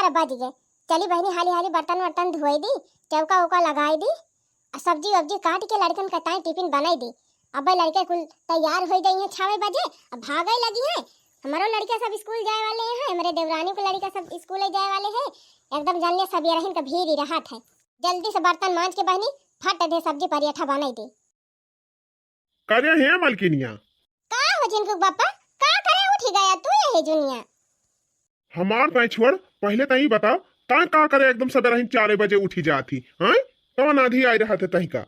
4 बज गए। चली बहनी हाली हाली बर्तन वर्तन धोई दी, चौका उका लगाई दी, सब्जी वब्जी काट के लड़कन का ताई टिफिन बनाई दी। अब लड़के कुल तैयार हो गई हैं 6 बजे, अब भागे लगी हैं। हमारो लड़के सब स्कूल जाए वाले हैं, मेरे देवरानी के लड़के सब स्कूल जाए वाले हैं। एकदम जानिए सब ये रहन का भीड़ ही रहा है। जल्दी से बर्तन मांज के बहनी फट दे सब्जी पराठा बनाई दी। करे है मलकिनिया का हो जिनको बापा का करे उठी गया तू यही दुनिया। हमार ताई छोड़, पहले ताई बताओ ताई का करे एकदम सवेरे 4 बजे उठी जाती हैं? कौन आधी आई रहा थे ताई का?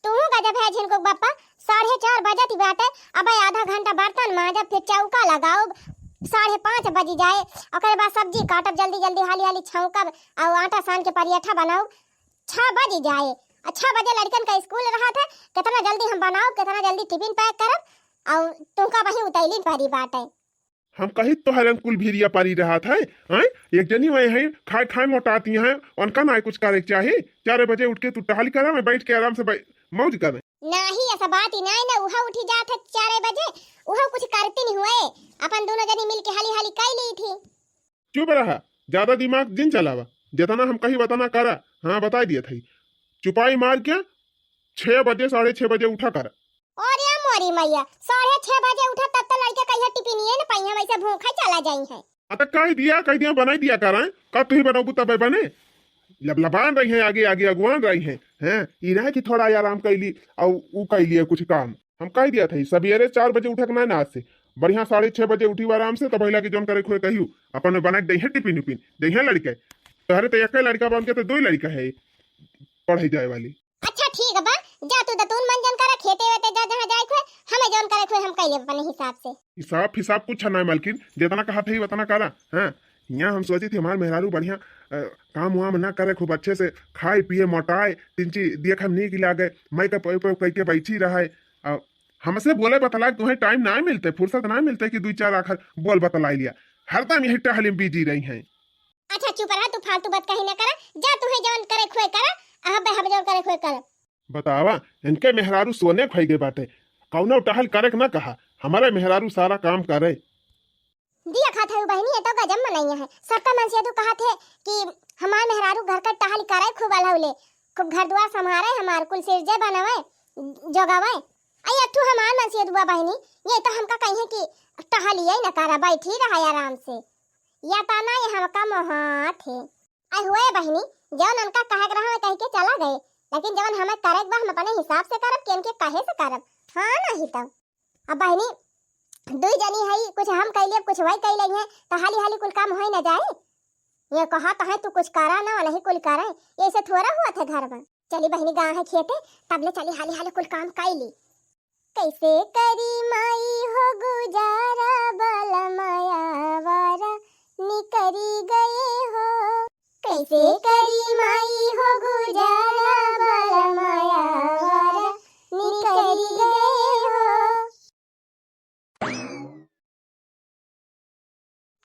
तू गजब है जिनको बापा, 4:30 बजे थी बाटे। अब आधा घंटा बर्तन मांजा, फिर चौका लगाओ, 5:30 बज जाए। ओकरे बाद सब्जी काटब, जल्दी जल्दी हाली हाली छौंकब और आटा सान के पराठा बनाओ, 6 बज जाए। 6 बजे लड़कन का स्कूल रहा था, कितना जल्दी हम बनाओ, कितना जल्दी टिफिन पैक करब और तुमका वही उतैली पारी बाटे। हम कही तो हरन कुल भीरिया पारी रहा था हैं? एक जनी वही है खाए खाए मोटाती हैं, उनका ना कुछ करे चाहिए। 4 बजे उठ के तू टहल करा, मैं बैठ के आराम से मौज करे। नहीं ऐसा बात ही नहीं ना, उहा उठी जात है 4 बजे, उहा कुछ करती नहीं हुए, अपन दोनों जनी मिल के हाली हाली कर ली थी। चुप रहा, ज्यादा दिमाग जिन चलावा, जितना हम कही बताना करा। हाँ बता दिया था, चुपाई मार के 6 बजे 6:30 बजे उठा कर। और या मोरी मैया 6:30 बजे उठा तब तो लड़के कहिया टिफिन ये न पाई, हम ऐसे भूखा चला जाई है। अतः कह दिया बनाई दिया करा का तू ही बनाऊ तब बने लबलबान रही है, आगे आगे अगवान रही हैं ई रहे कि थोड़ा आराम कैली और ऊ कैली कुछ काम। हम कह दिया था सवेरे 4 बजे उठक ना आज से बढ़िया 6:30 बजे उठी आराम से, तो पहला की जोन करे खोए कहियो अपन बना दे टिफिन उपिन दे लड़के तोहरे तो एक लड़का बन के तो 2 लड़का है पढ़ाई जाए वाली। अच्छा ठीक है बा, जा तू दतून मंजन करा, खेते वेते जा जहां जाए खोए, हमें जोन करे खोए हम कैले अपने हिसाब से। हिसाब कुछ ना है मालकिन, जितना कहा था ही उतना करा। हाँ यहाँ हम सोची थी हमारे मेहरारू बढ़िया काम वाम ना करे, खूब अच्छे से खाए पिए मोटाए, 3 चीज देख हम नहीं गिला गए, मैं का पोई कह के बैठी रहा है। हमसे बोले बतला तुम्हें टाइम ना मिलते, फुर्सत ना मिलते कि 2-4 आखिर बोल बतला लिया, हर टाइम यही टहल में बिजी रही हैं। अच्छा चुप रहा, तू फालतू बात कहीं ना करा, जा तू है जोन करे खोए करा, हम जोन करे खोए कर। बतावा इनके मेहरारू सोने खोई गए बाटे, कौनो टहल करे ना कहा, हमारे मेहरारू सारा काम करे। दिया खा था बहनी, ये तो गजब मनाइया है। सबका मन से तो कहा थे कि हमारे मेहरारू घर का टहल करे, खूब अलहले, खूब घर द्वार संभारे, हमार कुल सिरजे बनावे जोगावे। आई अठू हमार मन से दुआ बहनी, ये तो हमका कहीं कि टहल ये न करा, बैठी रहा आराम से, या ताना ये हमका मोहात है। आई हुए बहनी जौन उनका कहे रहा कह के चला गए, लेकिन जौन हमें करे बा हम अपने हिसाब से करब, केन के कहे से करब। हाँ नहीं तब अब बहनी 2 जनी है, कुछ हम कैलिए कुछ वही कैले हैं, तो हाली हाली कुल काम हो न जाए। ये कहा तो है तू कुछ करा ना नहीं कुल करे, ऐसे थोड़ा हुआ था घर में। चली बहनी गाँव है खेते, तबले चली हाली हाली कुल काम कैली। कैसे करी माई हो गुजारा, बल माया वारा निकरी गए हो, कैसे करी माई हो गुजारा, बल माया वारा निकरी गए हो।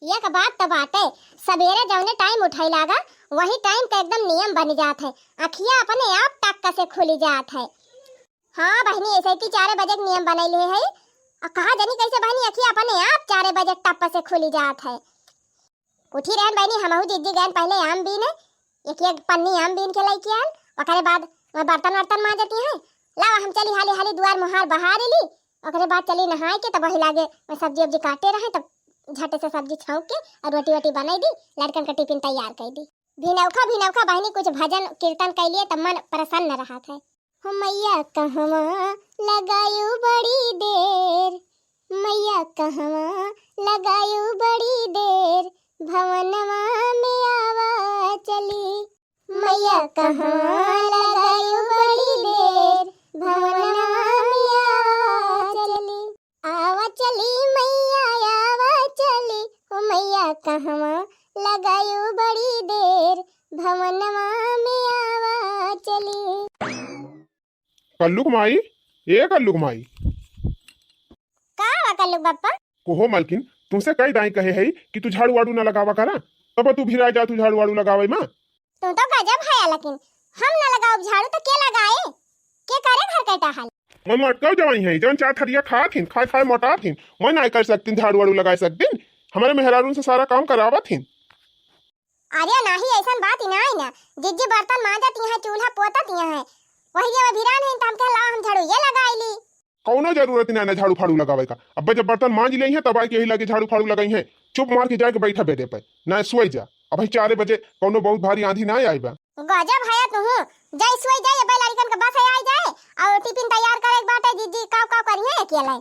एक बात तो बात है, सवेरे जौने टाइम उठाई लागा वही टाइम का एकदम नियम बन जात है, अखियां अपने आप टक्का से खुली जात है। हाँ बहनी ऐसे ही 4 बजे नियम बनैले है, और कहा जानी कैसे बहनी अखियां अपने आप 4 बजे टप्पा से खुली जात है। उठी रहन बहनी, हमहू दीदी गए पहले आम बीने, एक पन्नी आम बीन के लेके आन, ओकरे बाद बर्तन वर्तन मांजती है। ला हम चली हाली हाली दुआर मुहार बहार ली, ओकरे बाद चली नहाए के, तब वही लागे सब्जी वब्जी काटे रहे, तब झटे से सब्जी छौंक के और रोटी वोटी बनाई दी, लड़कन का टिफिन तैयार कर दी। भिनौखा बहनी कुछ भजन कीर्तन कैलिए, तब मन प्रसन्न रहा था। हो मैया कहवा लगायू बड़ी देर, मैया कहवा लगायू बड़ी देर, भवनवा में आवा चली, मैया कहवा लगायू बड़ी देर, भवनवा में आवा चली, आवा चली मैया आवा चली, हो मैया कहवा लगायू बड़ी देर, भवनवा में आवा चली। कल्लुक माई, ए कल्लुक माई, का कल्लुक बप्पा कोहो मालकिन तुमसे कई दाई कहे है कि तू झाड़ू वाड़ू ना लगावा करा, तब तू भी जा तू झाड़ू वाड़ू लगावे मां। तू तो गजब है, लेकिन हम ना लगाओ झाड़ू तो के लगाए, के करे घर का टहल। मैं अटकाव जवाई है जौन 4 थरिया खाथिन खाए मोटा थिन, मैं ना कर सकती झाड़ू वाड़ू लगा सकती, हमारे मेहरारू से सारा काम करावा थिन। अरे नाही ऐसा बात ही ना है ना, जिज्जी बर्तन मांजत यहाँ चूल्हा पोतत यहाँ है, वही जब भिरान है तो हम कह ला हम झाड़ू ये लगाईली। कौनो जरूरत नहीं ना झाड़ू फाड़ू लगावे का। अब जब बर्तन मांज ली है तब आई के यही लगे झाड़ू फाड़ू लगाई है। चुप मार के जाके बैठा बेडे पे ना सोई जा। अब 4 बजे कौनो बहुत भारी आंधी ना आई बा। गजब है तू, जाई सोई जाई बे लड़कन के बस आई जाए और टिफिन तैयार करे के बात जिज्जी काव काव करिए अकेले।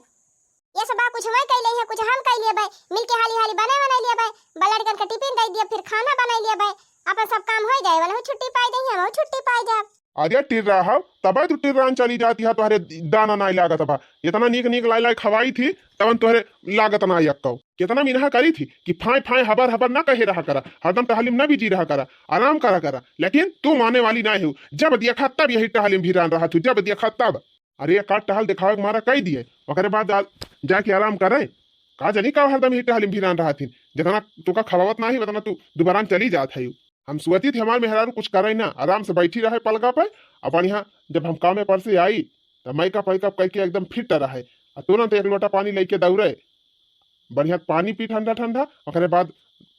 ये सब कुछ मैं कैले है, कुछ हम कैलिए भाई, मिलके हाली हाली बना लिया भाई, बलड़कन का टिफिन दे दिया, फिर खाना बना लिया भाई, अपन सब काम हो जाए वाला छुट्टी पाई दे, हम छुट्टी पाई जा। अरे टिर रहा तब तू टिर्रान चली जाती है, तुम्हारे दाना ना लागत बा। इतना नीक नीक लाई लाई खवाई थी तब तुम्हारे लागत ना यक्कौ। कितना मिनहा करी थी कि फाय फाय हबर हबर ना कहे रहा करा, हरदम टहलीम ना भी जी रहा करा, आराम करा करा। लेकिन तू माने वाली ना हो, जब देखा तब यही टहलीम भिरान रहा तू, जब देखा तब। अरे ये काट टहल दिखावे के मारा कह दिए, ओकरे बाद जाके आराम करे। का जानी का हरदम ही टहलीम भिरान रहा थी, जितना तुका खवावत ना ही उतना तू दोबारा चली जात है। हम सोची थी हमारे मेहरारू कुछ करे ना, आराम से बैठी रहे पलका पे। अपन यहाँ जब हम काम पर से आई तो मैकअप वैकअप करके एकदम फिट रहे, तुरंत 1 लोटा पानी लेके दौड़े, बढ़िया पानी पी ठंडा ठंडा। ओकरे बाद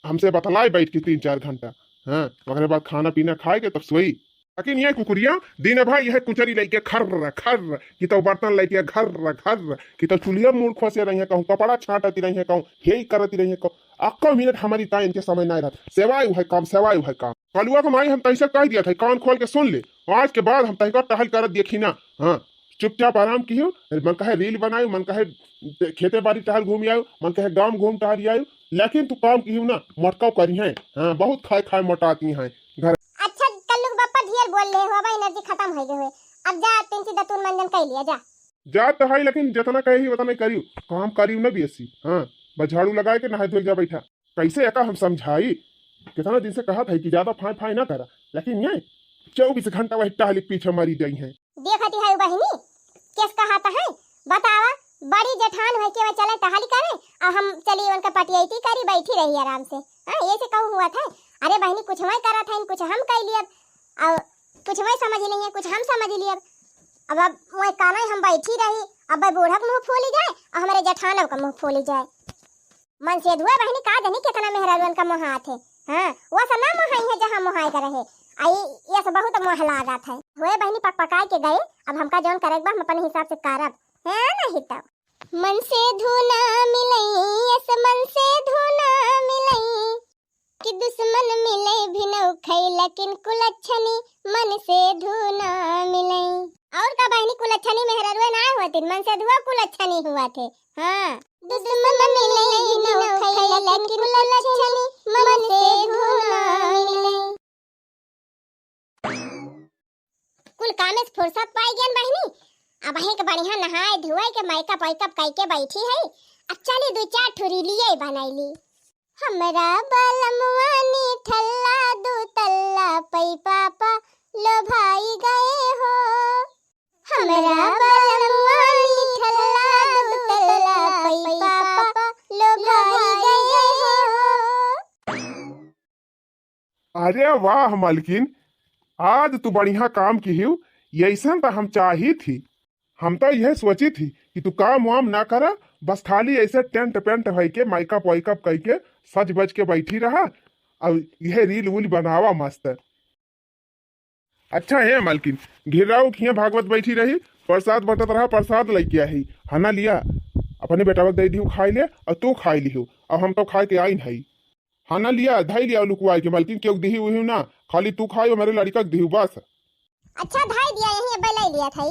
हमसे बतलाए बैठ के 3-4 घंटा। हाँ, ओकरे बाद खाना पीना खाए के तब सोई। लेकिन ये कुकुरिया दिन भाई यह कुचरी लेके खर्र खर्र कि तो बर्तन लेके घर्र घर्र कि तो चूल्हा मूड खोसे रही है, कहूँ कपड़ा छाटती रही है, कहूँ हे करती रही है, कहूँ अक्को मिनट हमारी टाइम इनके समय नहीं रहता। सेवाई है काम, सेवाई है काम। कलुआ को माई हम तैसे कह दिया था, कान खोल के सुन ले। आज के बाद हम तहका टहल कर देखी ना। हाँ, चुपचाप आराम की हो। मन कहे रील बनायु, मन कहे खेते बाड़ी टहल घूम आयु, मन कहे गांव घूम टहल आयु, लेकिन तू काम की हो ना मोटकाव करी है। हाँ, बहुत खाए खाए मोटाती है घर। अच्छा कल्लू बापा ढेर बोल ले हो, अब एनर्जी खत्म हो गई है, अब जा तिनसी दतुन मंजन कह लिया जा। जा तो है, लेकिन जितना कही उतना करियो, काम करियो ना बेसी। हाँ, बस झाड़ू लगाए के नहाए धोए जा बैठा। कैसे एका हम समझाई, कितना दिन से कहा था कि ज्यादा फाय फाय ना करा, लेकिन ये 24 घंटा वही टहली पीछे मरी गई है। देखती है बहनी किस कहाता है, बतावा बड़ी जेठान है कि वह चले टहली करे और हम चली उनका पटियाती करी बैठी रही आराम से। हाँ, ये से कहूँ हुआ था। अरे बहनी कुछ मैं करा था, कुछ हम कह लिए, और कुछ मैं समझ ली है, कुछ हम समझ लिए। अब वही काना हम बैठी रही, अब बूढ़ा का मुँह फूली जाए और हमारे जेठानों का मुँह फूली जाए। मन से धुआ बहनी का जानी कितना मेहरान का मुँह हाथ है। हाँ, वो सब ना मुहाई है जहाँ मुहाई का रहे, आई ये सब बहुत मोह लागत है। हुए बहनी पक पकाए के गए, अब हमका जौन करे हम अपने हिसाब से करब है नहीं तब। मन से धुना मिलई, यस मन से धुना मिलई, कि दुश्मन मिले भी न खई, लेकिन कुलच्छनी मन से धुना मिलई। और का बहनी कुलच्छनी मेहररुए ना हुआ थी, मन से धुआ कुलच्छनी हुआ थे। हाँ, दुश्मन मिले भी न खई, लेकिन कुलच्छनी मन से धुना मिलई। कुल कामे से फुर्सत पाई गयन बहनी, अब वहीं के बढ़िया नहाए धुआए के मेकअप वेकअप करके बैठी है। अच्छा ले 2-4 ठुरी लिए बनाईली। हमरा बलमवानी ठल्ला 2 तल्ला पई पापा लो भाई गए हो। हमरा बलमवानी ठल्ला 2 तल्ला पई पापा लो भाई गए हो। अरे वाह मालकिन, आज तू बढ़िया काम की हो। ऐसा तो हम चाही थी, हम तो यह सोची थी कि तू काम वाम ना करा, बस खाली ऐसे टेंट पेंट भई के मेकअप वेकअप करके सज बज के बैठी रहा और यह रील वूल बनावा मस्त। अच्छा है मालकिन, घिराऊ खिया भागवत बैठी रही, प्रसाद बटत रहा, प्रसाद लेके आई खाना लिया, अपने बेटा दे दी खाई ले और तू खाई ली हो, और हम तो खाए के आई नहीं। खाना लिया धाई लिया लुकवाई के मालकिन, क्यों दी हुई ना, खाली तू खाई और मेरे लड़का दी बस। अच्छा धाई दिया यही बलै लिया था।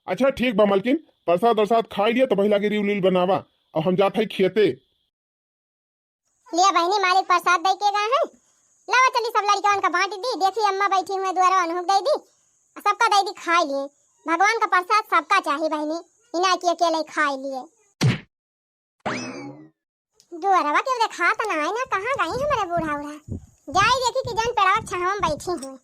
अच्छा ठीक बा मालकिन, प्रसाद वरसाद खाई लिया तो पहला के रील रील बनावा और हम जाते खेते। लिया बहनी मालिक प्रसाद दे के गए हैं, लावा चली सब लड़कियों का बांट दी। देखी अम्मा बैठी हुई द्वारा अनुभव दे दी, सबका दे दी खाई लिए। भगवान का प्रसाद सबका चाहिए बहनी, इना की अकेले खाई लिए। द्वारा के देखा तो ना ना कहां गई हमारे बूढ़ा उड़ा, जाई देखी कि जान पेड़ावा छांव में बैठी हुई।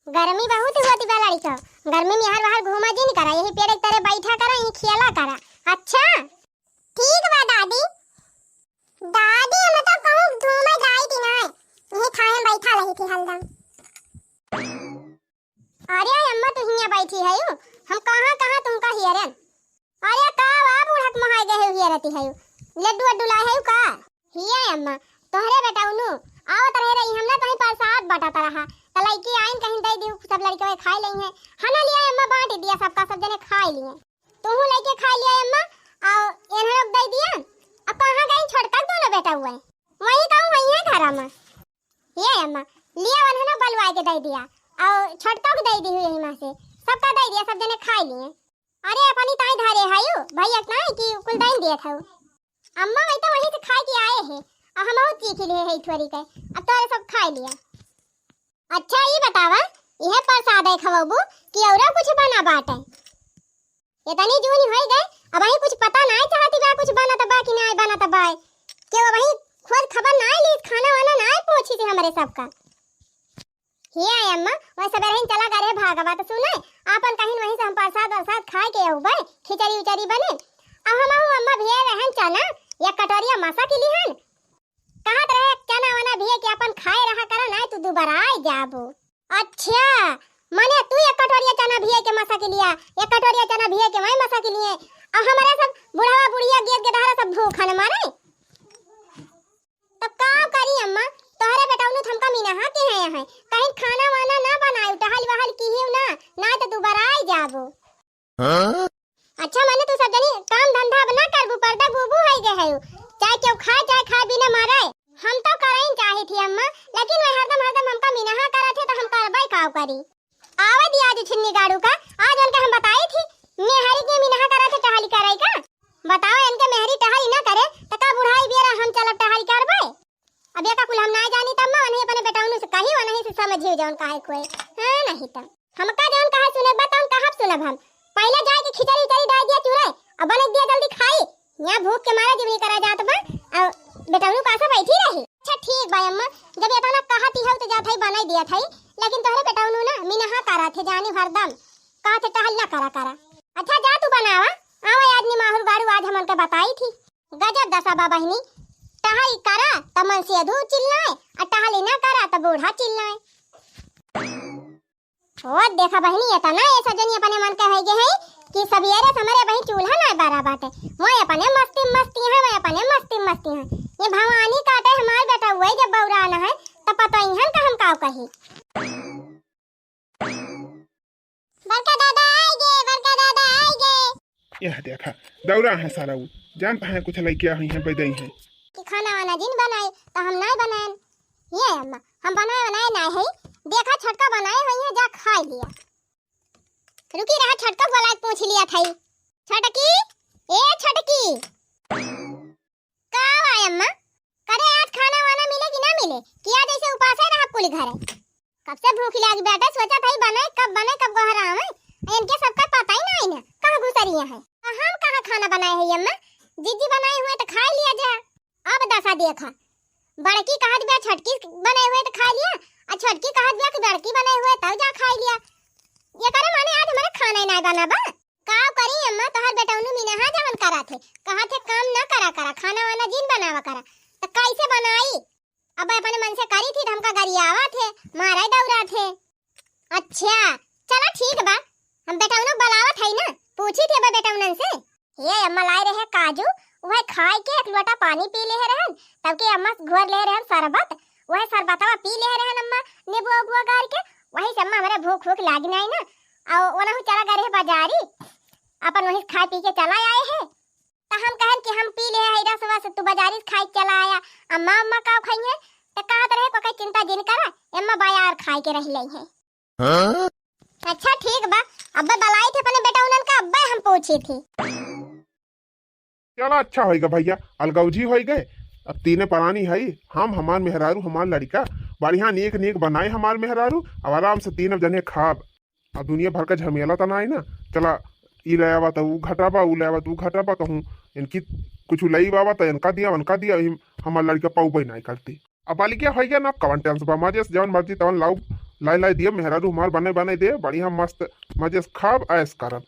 गर्मी बहुत होती बा लड़का, गर्मी में हर बाहर घूमा जी नहीं करा, यही पेड़ एक तरह बैठा करा, यही खेला करा। अच्छा ठीक बा दादी। दादी हम तो कहूं घूमे जाई थी ना, यही खाए में बैठा रही थी हलदम। अरे अम्मा तू हिया बैठी है यू, हम कहां कहां तुमका हियरन। अरे का बा बूढ़क महाय गए हियरती है, लड्डू अड्डू लाए है का? हिया अम्मा तोहरे बेटा उनु आवत रहे रही हमने कहीं प्रसाद बटाता रहा त लड़की आइन कहीं दे दी सब लड़के खाई लई है हना लिया अम्मा बांट दिया सबका सब जने खाई लिए तू लड़के खा लिया अम्मा और इन्हें लोग दे दिया अब कहां गई छोटका दोनों बेटा हुए वही कहूं वही है घर में ये अम्मा लिया उन्होंने बलवा के दे दिया और छोटका को दे दी हुई यही मां से सबका दे दिया सब जने खाई लिए अरे अपनी ताई धारे हायो भैया ना कि कुल दाइन दिया था अम्मा वही तो वहीं से खा के आए हैं और हम और चीख लिए है थोड़ी के अब तो सब खा लिया अच्छा ये बतावा यह प्रसाद है खवाबू कि और कुछ बना बाटे ये तनी जूनी हो गए अब वही कुछ पता ना चाहती बा कुछ बना तबा कि ना बना तबा के वही खुद खबर ना ली खाना वाला ना पूछी थी हमारे सबका ये आय अम्मा वह सब रही चला करे भागवा तो सुने आपन कहीं वहीं से हम प्रसाद खाए के हो गए खिचड़ी उचड़ी बने अब हम अम्मा भी रहन चना या कटोरिया मासा की लिहन कहत रहे चना वना भी कि अपन खाए रहा करा ना तू दोबारा आ जाबो अच्छा माने तू एक कटोरिया चना भी के मासा के लिया एक कटोरिया चना भी के मैं मासा के लिए और हमारे सब बुढ़ावा बुढ़िया गेद के धारा सब भूखा न मारे तब काम करी अम्मा तोहरे बेटाउनु थमका मीना के है यहाँ कहीं खाना वाना ना बनाए टहल वहल की ही ना तो दोबारा आ जाबो अच्छा माने तू सब जनी काम धंधा बना करबू पर्दा बुबू है गे है चाहे क्यों चाहे खा बिना मारे हम तो करें चाहे थी अम्मा लेकिन वह हरदम हमका मिनहा करा थे तो हम करबाई काव करी आवे दिया आज छिन्नी गाड़ू का आज उनके हम बताई थी मेहरी के मिनहा करा थे टहली कराई का बताओ इनके मेहरी टहली ना करे तो का बुढ़ाई बेरा हम चलब टहली करबे अब ये का कुल हम ना जानी तब मैं अपने बेटाउनु से कही व नहीं से समझियो जौन काहे कोई हां नहीं त हमका जौन कहा सुने बताऊं कहां सुनब हम पहले जाए के खिचड़ी उचड़ी डाल दिया चूरे अब बन दिया जल्दी खाई यहां भूख के मारे जीवनी करा जात बा और बेटाउनु पास बैठी रही अच्छा ठीक बा अम्मा जब ये तना कहती है तो जात है बनाई दिया था लेकिन तोहरे बेटाउनु ना मिनहा करा थे जानी हरदम कहा थे टहल ना करा अच्छा जा तू बनावा आवे आदमी माहुर गाड़ू आज हमन के बताई थी गजब दशा बा बहिनी टहल करा त मन से अधू चिल्लाए और टहल ना करा त बूढ़ा चिल्लाए ओ देखा बहिनी ये तना ऐसा जनी अपने मन के है है कि सवेरे हमारे वही चूल्हा ना बारा बाटे वो अपने मस्ती है मैं अपने मस्ती है ये भवानी काटे हमार बेटा हुए जब बौराना है तब पता ही है हम काव कही बड़का दादा आएगे यह देखा दौरा है सारा वो जानता है कुछ लड़कियां हुई हैं पैदा हैं कि खाना वाना जिन बनाए तो हम नहीं बनाए ये अम्मा हम बनाए ना है देखा छटका बनाए हुई है जा खा लिया रुकी रहा छटका बोला पूछ लिया था छटकी ए छटकी का आय अम्मा करे आज खाना वाना मिले कि ना मिले किया जैसे उपास है रहा कुल घर कब से भूख लगी बेटा सोचा था बनाए कब घर आवे इनके सबका पता ही नहीं ना कहां घुसरिया है हम कहां खाना बनाए है अम्मा जीजी बनाए हुए तो खा लिया जा अब दशा देखा बड़की कहा दिया छटकी बनाए हुए तो खा लिया और छटकी कहा दिया कि बड़की बनाए हुए तब जा खा लिया ये करे माने आज हमारे खाना ही ना बना बा काव करी अम्मा तोहर बेटाउनु मिनहा जवन करा थे कहा थे काम ना करा खाना वाना जिन बनावा करा तो कैसे बनाई अब अपने मन से करी थी हमका गरियावा थे मारा दौरा थे अच्छा चलो ठीक बा हम बेटाउनु बुलावत है ना पूछी थी बेटाउनन से ये अम्मा लाई रहे काजू वह खाए के एक लोटा पानी पी ले रहन तब के अम्मा घोर ले रहन शरबत वह शरबतवा पी ले रहन अम्मा नींबू बुआ गार के वही से अम्मा हमारे भूख लागी नहीं ना और वनहु चला गए रहे बाजारी अपन वही खा पी के चला आए हैं तो हम कहन कि हम पी ले है रस वस तू बाजारी खाई चला आया अम्मा का खाई है तो कहत रहे कोई चिंता जिन करा अम्मा बाजार खाई के रह लई है अच्छा ठीक बा अब्बा बलाई थे अपने बेटा उनन का अब्बा हम पूछी थी चला अच्छा होएगा भैया अलगौजी हो गए अब तीने परानी है हम हमार मेहरारू हमार लड़का बढ़िया नीक बनाए हमार मेहरारू अब आराम से तीन जने खाब अब दुनिया भर का झमेला तो ना ना चला ई ले आवा तो ऊ घटाबा ऊ ले आवा तो ऊ घटाबा कहूँ इनकी कुछ लई बाबा तो इनका दिया उनका दिया हमार लड़का पाऊ नहीं करती अब बाली क्या होएगा ना कवन टेंस मजे से जवन मर्जी तवन लाऊ लाई दिए मेहरारू हमार बने दे बढ़िया मस्त मजे से खाब ऐस करब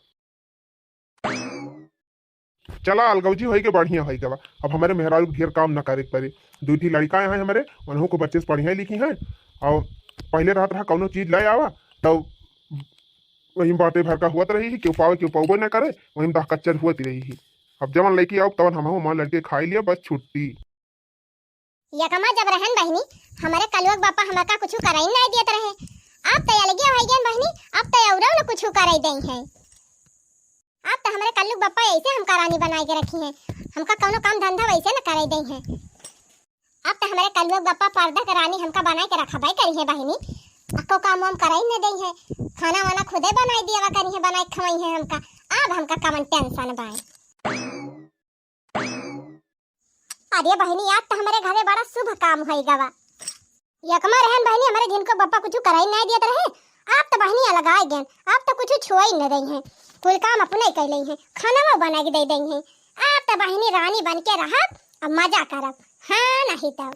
चला अलगौजी होई के बढ़िया होई के बा अब हमारे मेहरारू घेर काम न करे पड़े दू ठी लड़का हैं हमारे उन्हों को बच्चे से पढ़िया लिखी हैं और पहले रात रहा कौनो चीज ले आवा तो वही बातें भर का हुआ रही क्यों पावे न करे वही दह कच्चर हुआ रही अब जवन लड़की आओ तवन हम हमारे लड़के खाई लिया बस छुट्टी यकमा जब रहन बहनी हमारे कलुआ बापा हमरा कुछ कराई नहीं देत रहे। अब तो अलगे हो गए बहनी, अब तो औरौ न कुछ कराई दई है। अब तो हमारे कल्लू बापा ऐसे हमका रानी बनाई के रखी है, हमका कोनो काम धंधा वैसे न कराई दई है। अब तो हमारे कल्लू बापा पर्दा के रानी हमका बनाई के रखा भाई करी है बहनी, अको काम हम कराई न दई है, खाना वाना खुदे बनाई दिया करी है, बनाई खवाई है हमका। अब हमका कमन टेंशन बाय। अरे बहनी आज तो हमारे घरे बड़ा शुभ काम होई गवा। यकमा रहन बहनी हमारे जिनको बापा कुछ कराई नहीं दिया रहे, आप तो बहनी अलग आए गए, आप तो कुछ छुआई न रही हैं, कुल काम अपने कर ली हैं, खाना वो बना के दे देंगे। आप तो बहनी रानी बन के रहा अब मजा करब। हाँ नहीं तब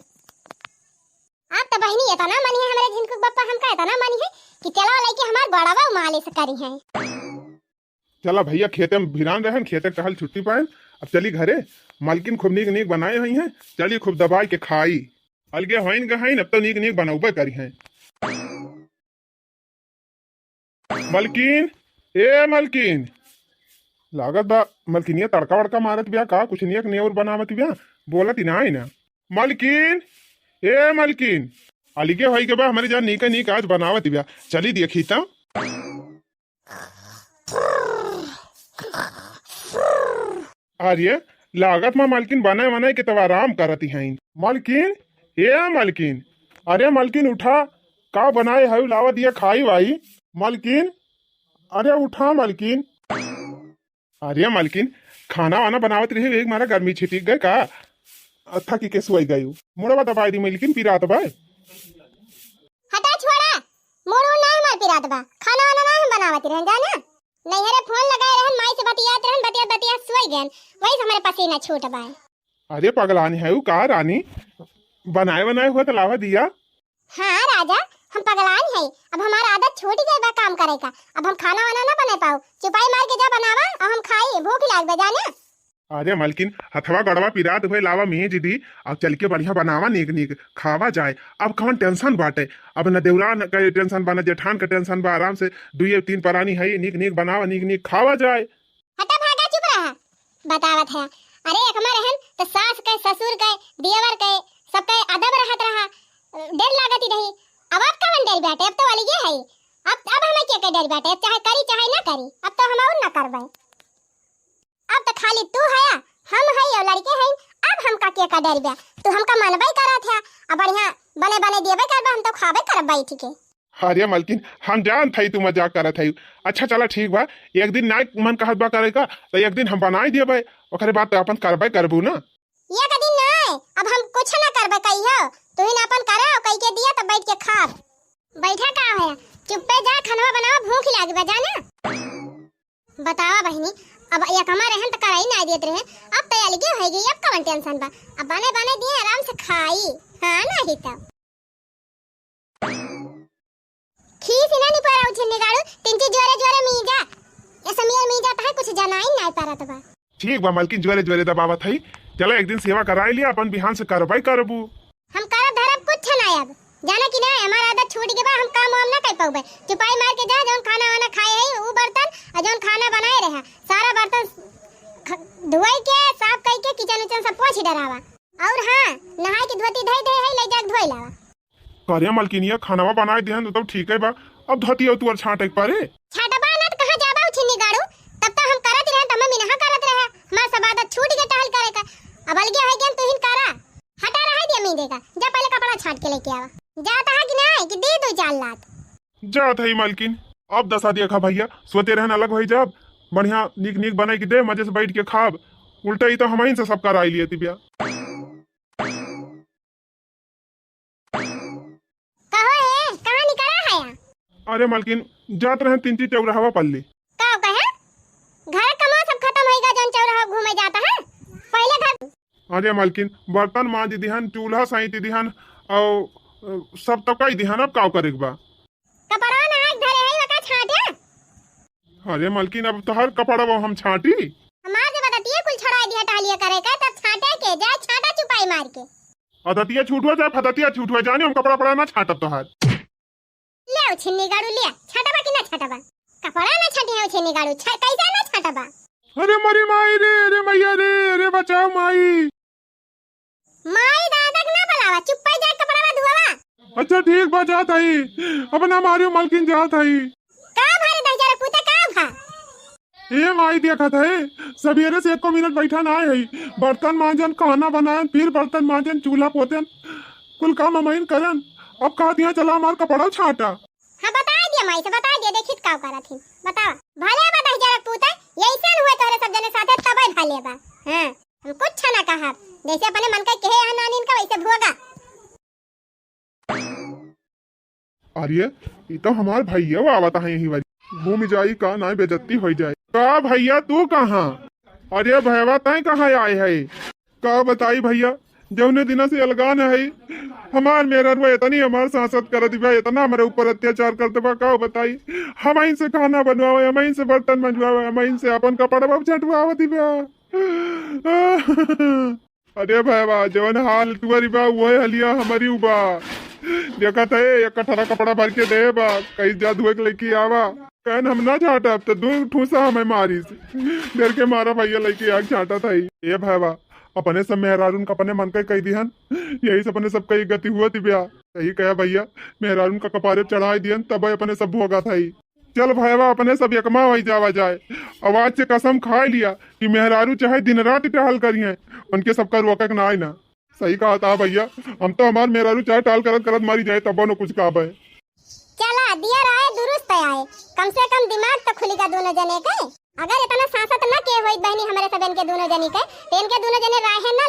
आप तो बहनी इतना मनी है हमारे जिनको बापा हमका इतना मनी है कि चला लेके हमार बड़ावा मालिश करी है। चला भैया खेते में भिरान रहन, खेते कहल छुट्टी पाए, अब चली घरे। मालकिन खूब नीक नीक बनाए हुई हैं, चली खूब दबाई के खाई। अलगे होइन गहाइन अब तो नीक नीक बनौबे करी हैं। मलकिन ए मलकिन लागत बा मलकिनिया तड़का वड़का मारत बिया का, कुछ नियक नेवर बनावत बिया, बोलत ही ना आई ना। मलकिन ए मलकिन अलगे होई के बा हमारे जान नीक नीक आज बनावत बिया, चली देखी ता। आर्य लागत में मालकिन बनाए बनाए के तब आराम करती हैं। मालकिन ए मालकिन, अरे मालकिन उठा, का बनाए है लावा दिया खाई भाई। मालकिन अरे उठा मालकिन। अरे मालकिन खाना वाना बनावत रही, एक मारा गर्मी छिटिक गए का, अच्छा की सुई गई मुड़वा दबाई दी मालकिन पिरात बा। हटा छोड़ा, मोड़ ना हमार पिरात बा, खाना वाना ना हम बनावत रहन जाना। नहीं हरे फोन लगाए रहन, माई से बतियात रहन, बतियात बतियात सोई गन, वही हमारे पसीना छूट बा। अरे पगलानी है का रानी, बनाए बनाए हुआ तो लावा दिया। हाँ राजा हम पगलान है, अब हमारा आदत छूट गई बा काम करे का, अब हम खाना वाना ना बना पाओ, चुपाई मार के जा बनावा और हम खाई, भूख लाग बा जाना। अरे मालकिन हथवा गड़वा पिरात हुए लावा मेज दी, अब चल के बढ़िया बनावा नीक नीक खावा जाए। अब कौन टेंशन बाटे, अब न देवरान का टेंशन बा न जेठान का टेंशन बा, आराम से दुई तीन परानी है, नीक नीक बनावा नीक नीक खावा जाए। हटा भागा चुप रहा, बतावत है। अरे एकमा रहन तो सास के ससुर के देवर के सबके अदब रहत रहा, डर लागती रही। अब आप कौन डर बैठे, अब तो वाली ये है, अब हमें क्या डर बैठे, अब चाहे करी चाहे ना करी, अब तो हम और ना करबे। अब तो खाली तू है हम है और लड़के हैं, अब हम का क्या डर बा, तू हमका मनबई करत है, अब बढ़िया बने बने देबे करबा, हम तो खाबे करब बैठ के। अरे मालकिन हम जान थई तू मजाक करत है। अच्छा चला ठीक बा, एक दिन ना मन कहत बा करेगा तो एक दिन हम बनाई देबे, ओकरे बाद तो अपन करबे करबू ना। ये कदी नहीं, अब हम कुछ ना करबे कहियो, तू ही ना अपन करे और कह के दिया तो बैठ के खा। बैठा का है, चुप्पे जा खाना बनावा, भूख लागी बा जाना। बतावा बहनी अब एक हमारे रहन तो कराई नहीं देत रहे, अब तो अलगे हो गई, अब कौन टेंशन बा, अब बने बने दिए आराम से खाई। हाँ नहीं तब खीस इना नहीं पड़ा उछने गाड़ू, तिनची जोरे जोरे मीजा ये समीर मीजा तो है, कुछ जनाई नहीं परत बा। ठीक बा मालकिन जोरे जोरे दबावत है, चलो एक दिन सेवा कराई लिया, अपन बिहान से करबई करबू। हम करब धरब कुछ नहीं, अब जाना कि नहीं हमारा आदत छूट के बा, हम काम वाम ना कर पाऊबे। चुपाई मार के जा, जोन खाना वाना खाए है वो बर्तन और जोन खाना बनाए रहे सारा बर्तन धोई के साफ करके किचन उचन सब पोंछ डरावा, और हां नहाई के धोती धई धई है ले जाके धोई लावा। करिया मालकिनिया खानावा बनाए देहन तो ठीक है बा, अब धोती हो तू और छाटे परे छाटबा ना तो कहां जाबा उछनी गाड़ू, तब तो हम करत रहे, तब हम नहा करत रहे, हमार सब आदत छूट के टहल करे का, अब अलगे है गेन तू हिन करा। हटा रहा दिया मी देगा, जा पहले कपड़ा छाट के लेके आवा, जाता है कि नहीं कि दे दो 4 लाख। जात है मालकिन, अब दसा दिया खा भैया, सोते रहन अलग हो जाब, बढ़िया नीक नीक बनाई के दे, मजे से बैठ के खाब, उल्टा ही तो हम से सब कराई लिए थी बिया। कहो है कहां निकला है यहाँ? अरे मालकिन जात रहन 3 चौराहा पल्ली। का कहे घर कमा सब खत्म होएगा, जन चौराहा घूमे जाता है पहले घर। अरे मालकिन बर्तन मांज दिहन, चूल्हा साईती दिहन और सब तो कई दिहन, अब का करे बा। कपड़ा ना हाथ धरे है वका छाटे। अरे मालकिन अब तो हर कपड़ा वो हम छाटी, हमार से बतातिए कुल छड़ा दिया टालिया करे का, तब छाटे के जाए छाटा चुपाई मार के। अदतिया छूटवा जाए फदतिया छूटवा जाने, हम कपड़ा पड़ा ना छाटब तो हाथ ले छिन्नी गाड़ू ले छाटबा कि ना छाटबा, कपड़ा ना छाटी है छिन्नी गाड़ू कैसा ना छाटबा। अरे मरी माई रे, अरे मैया रे, अरे बचाओ माई। माई दादा ना अच्छा ठीक बा, जात हई अपना मारियो मालकिन जात हई। का भारे दहजरा पुता का भा ए माई देखा था सवेरे से 1 मिनट बैठा ना है, बर्तन मांजन, खाना बनायन, फिर बर्तन मांजन, चूल्हा पोतन, कुल काम अमैन करन। अब कहा दिया चला हमार कपड़ा छाटा। हां बता दिया माई से, बता दिया देखित का करत थी बता। भले बा दहजरा पुता ऐसन हुए तोरे सब जने साथे तबे भाले बा। हां हम कुछ ना कहा, जैसे अपने मन का कहे नानीन का वैसे भोगा। अरे ये तो हमार भैया वो आवता है यही वाली, घूम जाई का ना बेइज्जती हो जाए। का भैया तू कहाँ? अरे भैया तय कहाँ आए है? का बताई भैया, जौने दिना से अलगान है हमार मेरा रुआ इतनी हमार सांसद कर दिया, इतना हमारे ऊपर अत्याचार करते बा, का बताई। हम इन से खाना बनवावे, हम इन से बर्तन मंजवावे, हम इन से अपन कपड़ा छटवावे दिया। अरे भैया जवन हाल तुअरी बा वही हलिया हमारी उबा। देखा थे एक कठरा कपड़ा भर के दे बा, कहीं जा धुए के लेके आवा, कहन हम ना छाटा तो दो ठूसा हमें मारी देर के मारा भैया लेके आग छाटा था। ये भैया अपने सब मेहरारून का अपने मन का कही दिहन, यही से अपने सब कई गति हुआ थी ब्याह। यही कहा भैया मेहरारून का कपारे चढ़ाई दियन तब अपने सब भोगा था। चल भैया अपने सब यकमा वही जावा जाए। आवाज से कसम खा लिया कि मेहरारू चाहे दिन रात टहल करिए, उनके सबका रोकक ना आए ना। सही कहा था भैया, हम तो हमार मेहरारू चाहे टाल करत करत मारी जाए तब न कुछ कहा है। चला दिया राय दुरुस्त आए, कम से कम दिमाग तो खुलेगा दोनों जने के। अगर इतना सांसत न के होई बहनी हमारे सबन के दोनों जनी के, तो इनके दोनों जने राय है ना